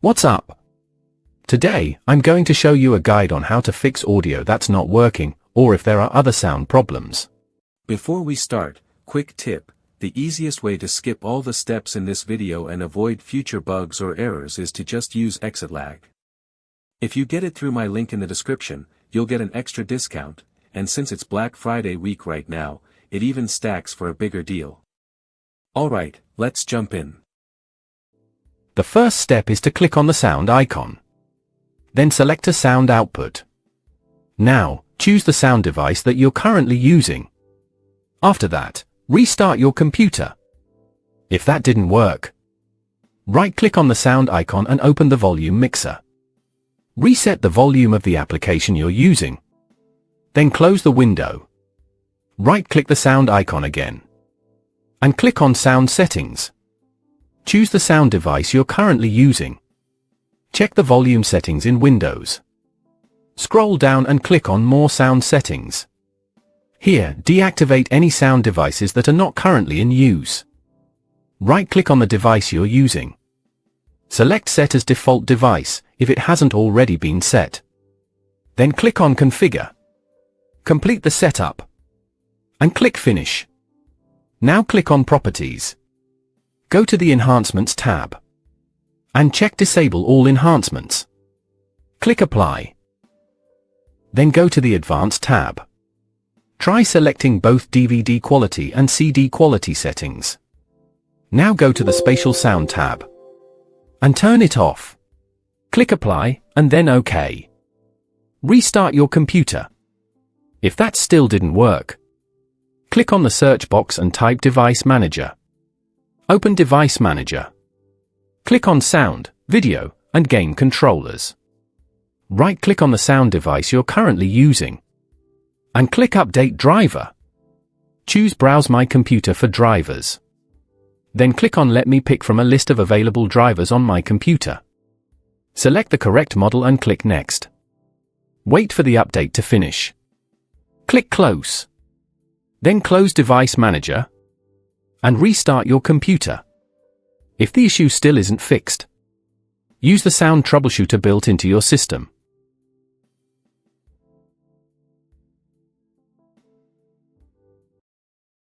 What's up? Today, I'm going to show you a guide on how to fix audio that's not working, or if there are other sound problems. Before we start, quick tip, the easiest way to skip all the steps in this video and avoid future bugs or errors is to just use ExitLag. If you get it through my link in the description, you'll get an extra discount, and since it's Black Friday week right now, it even stacks for a bigger deal. Alright, let's jump in. The first step is to click on the sound icon. Then select a sound output. Now, choose the sound device that you're currently using. After that, restart your computer. If that didn't work, right-click on the sound icon and open the volume mixer. Reset the volume of the application you're using. Then close the window. Right-click the sound icon again. And click on Sound Settings. Choose the sound device you're currently using. Check the volume settings in Windows. Scroll down and click on More Sound Settings. Here, deactivate any sound devices that are not currently in use. Right-click on the device you're using. Select Set as Default Device, if it hasn't already been set. Then click on Configure. Complete the setup. And click Finish. Now click on Properties. Go to the Enhancements tab. And check Disable all enhancements. Click Apply. Then go to the Advanced tab. Try selecting both DVD quality and CD quality settings. Now go to the Spatial Sound tab. And turn it off. Click Apply, and then OK. Restart your computer. If that still didn't work, click on the search box and type Device Manager. Open Device Manager. Click on Sound, Video, and Game Controllers. Right-click on the sound device you're currently using. And click Update Driver. Choose Browse My Computer for drivers. Then click on Let me pick from a list of available drivers on my computer. Select the correct model and click Next. Wait for the update to finish. Click Close. Then close Device Manager. And restart your computer. If the issue still isn't fixed, use the sound troubleshooter built into your system.